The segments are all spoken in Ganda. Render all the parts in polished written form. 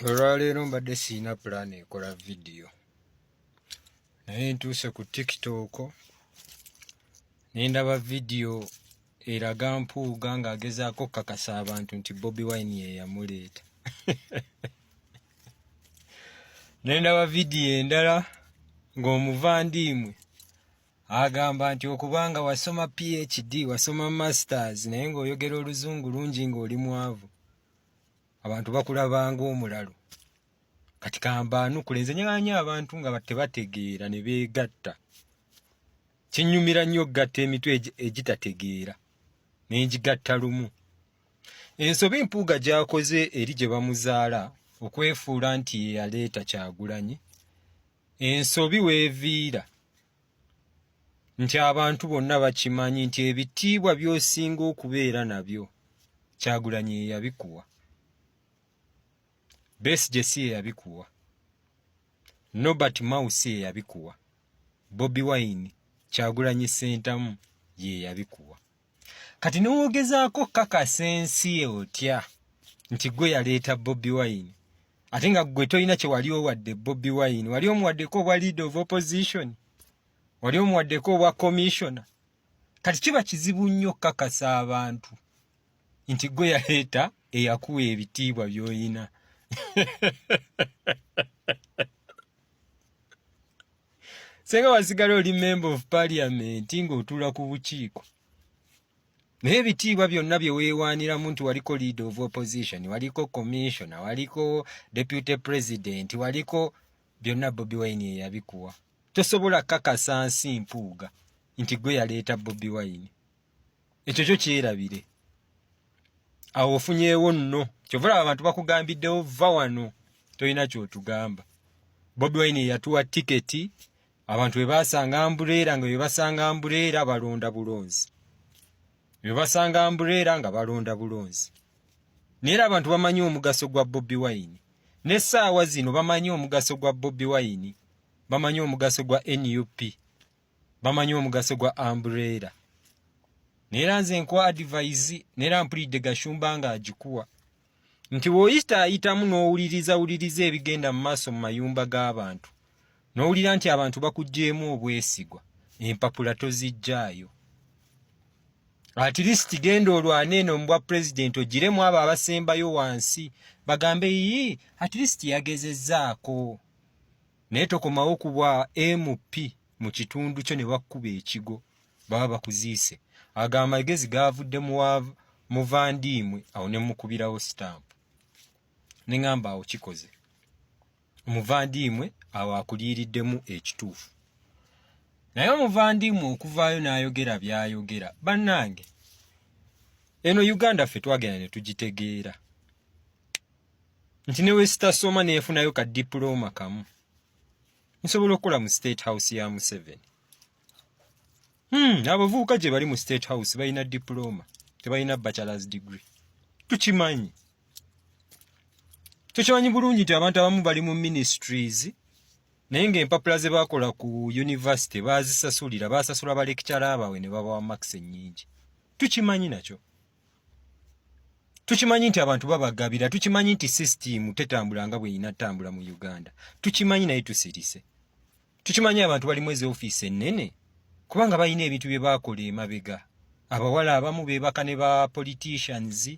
Olwaleero mbadde siina pulaani ekola vidiyo naye ntuuse ku TikTok ne ndaba vidiyo eraga Mpuuga ng'agezaako okukakasa abantu nti Bobi Wine ye yamuleeta. Ne ndaba vidiyo endala ng'omuvandiimwe agamba nti okubanga wasoma PhD wasoma masters naye ng'oyogera oluzungu lungi ng'oli mwavu abantu bakulaba ng'omulalo. Kati kambaanukule nze nyaganya abantu nga tebategeera ne beegatta. Kinnyumira nnyo okugatta emitwe egitategeera ne ngigatta lumu. Ensobi Mpuuga gy'akoze eri gye bamuzaala okwefuula nti ye yaleeta Kyagulanyi, ensobi weeviira nti abantu bonna bakimanyi nti ebitiibwa by'osinga okubeera nabyo Kyagulanyi ye yabikuwa. Besigye si ye yabikuwa. Norbert Mao ye yabikuwa. Bobi Wine Kyagulanyi Ssentamu ye yabikuwa. Kati n'ogezaako kakasa ensi otya nti gwe yaleeta Bobi Wine, ate nga gwe tolina kye wali owadde Bobi Wine. Wali omuwaddeko obwa leader of opposition, wali omuwaddeko obwa commissioner. Kati kiba kizibu nnyo kakasa abantu nti gwe yaleeta eyakuwa ebitiibwa by'oyina. Senga wasigala oli member of parliament ng'otuula ku bukiiko, naye ebitiibwa byonna bye weewaaniramu nti waliko leader of opposition, waliko commissioner, waliko deputy president, waliko byonna Bobi Wine ye yabikuwa. Tosobola kakasa nsi Mpuuga nti gwe yaleeta Bobi Wine. Ekyo kyo kyerabire. Awo ofunyeewo nno. Kyova abantu bakugambiddewo vva wano, tolina ky'otugamba. Bobi Wine yatuwa tiketi, abantu bwe basanga ambuleera nga bwe basanga ambuleera balonda bulonzi. Bwe basanga ambuleera nga balonda bulonzi. Neera abantu bamanyi omugaso gwa Bobi Wine. N'essaawa zino bamanyi omugaso gwa Bobi Wine. Bamanyi omugaso gwa NUP. Bamanyi omugaso gwa ambuleera. Neera nze nkwa advise, neera mpulidde Gashumba nga agikuwa, nti bw'oyitaayitamu n'owuliriza ebigenda mu maaso mu mayumba g'abantu, n'owulira nti abantu bakuggyeemu obwesigwa, empapula toziggyaayo. At least genda olwane eno mu bwa pulezidenti ogiremu abo abasembayo wansi bagambe yii at least yagezezzaako. Naye tokomawo ku bwa MP mu kitundu kyo ne bakkuba ekigo baba bakuziise. Aga amagezi gaavudde mu muvandiimwe, awo ne mukubirawo sitampu. Ne ngamba awo kikoze. Omuvandiimwe awo akuliiriddemu ekituufu. Naye omuvandiimwe okuvaayo n'ayogera by'ayogera, bannange, eno Uganda ffe twagenda ne tugitegeera nti ne we sitasoma neefunayo ka dipulooma kamu, nsobola okukola mu State House ya Museveni. Abavubuka gye bali mu State House balina dipulooma, tebalina bachelor's degree. Tukimanyi. Tukimanyi bulungi nti abantu abamu bali mu ministries, naye ng'empapula ze baakola ku university baazisasulira, baasasula balekitala abawe ne babawa makisi ennyingi. Tukimanyi nakyo. Tukimanyi nti abantu babagabira, tukimanyi nti system tetambula nga bwe inatambula mu Uganda. Tukimanyi naye tusirise. Tukimanyi abantu bali mu ezi ofiisi ennene kubanga balina ebintu bye baakola emabega. Abawala abamu beebaka ne ba politicians,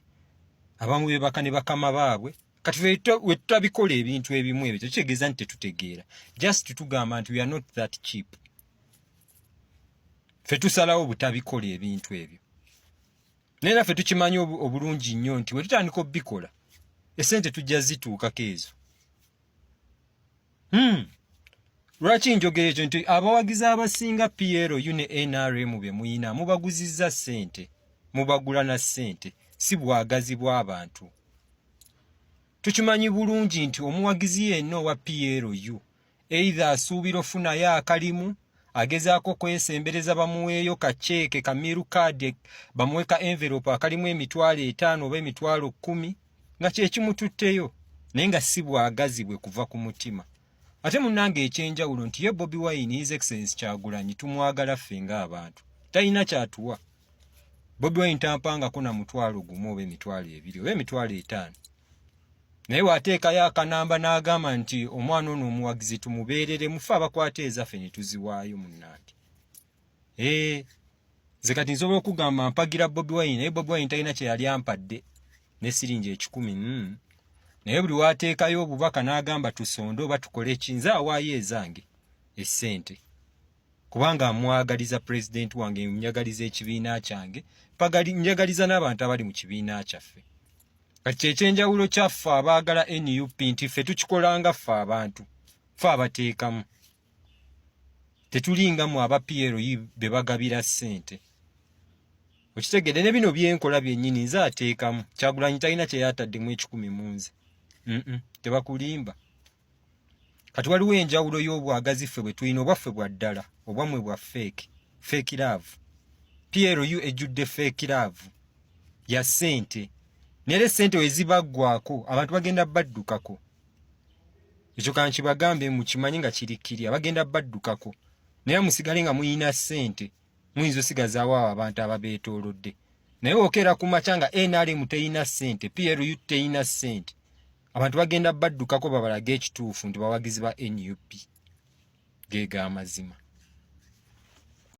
abamu beebaka ne bakama baabwe. Kati we tutabikola ebintu ebimu ebyo kitegeeza nti tetutegeera. Just tugamba nti we are not that cheap. Ffe tusalawo butabikola ebintu ebyo. Naye naffe tukimanyi obulungi nnyo nti we tutandika obbikola, essente tujja zituukako ezo. Lwaki njogera ekyo nti abawagizi abasinga PLU ne NRM be muyina mubaguzizza ssente, mubagula na ssente, si bwagazi bw'abantu. Tukimanyi bulungi nti omuwagizi yenna owa PLU either asuubira ofunayo akalimu, agezaako kwesembereza bamuweeyo ka cheeke ka miru card, bamuwe ka envelope akalimu $5,000 oba $10,000 nga kye kimututteyo, naye nga si bwagazi bwe kuva ku mutima. Ate munnange ekyenjawulo nti ye Bobi Wine His Excellency Kyagulanyi tumwagala ffe ng'abantu, talina kyatuwa. Bobi Wine tampangako na $1,000 oba $2,000 oba $5,000. naye wateekayo akanamba n'agamba nti omwana ono omuwagizi tumubeerere mufe abakwata ezaffe ne tuziwaayo munnange. Nze kati nsobola okugamba mpagira Bobi Wine naye Bobi Wine talina kye yali ampadde ne siringi 10,000. Naye buli wateekayo obubaka n'agamba tusonde oba tukole ki, nze awaayo ezange essente kubanga mwagaliza pulezidenti wange, njagaliza ekibiina kyange, njagaliza n'abantu abali mu kibiina kyaffe. Kati kyekyenjawulo kyaffe abaagala NUP nti ffe tukikolanga ffe abantu, ffe abateekamu, tetulingamu aba PLU be bagabira ssente. Okitegedde ne bino byenkola byennyini nze ateekamu. Kyagulanyi talina kye yataddemu 10 mu nze. Tebakulimba. Kati waliwo enjawulo y'obwagazi ffe bwe tulina obwaffe bwa ddala obwamwe bwa fake love. PLU ejjudde fake love ya ssente. Nere ssente we zibaggwako abantu bagenda baddukako. Ekyo kankibagambe mukimanyi nga kirikkirya bagenda baddukako. Naye musigale nga muyina ssente muyinza osigazaawo abantu ababeetoolodde. Naye okeera ku makya nga NRM teyina ssente, PLU teyina ssente, abantu bagenda baddukako babalage ekituufu nti bawagizi ba NUP. Geega amazima.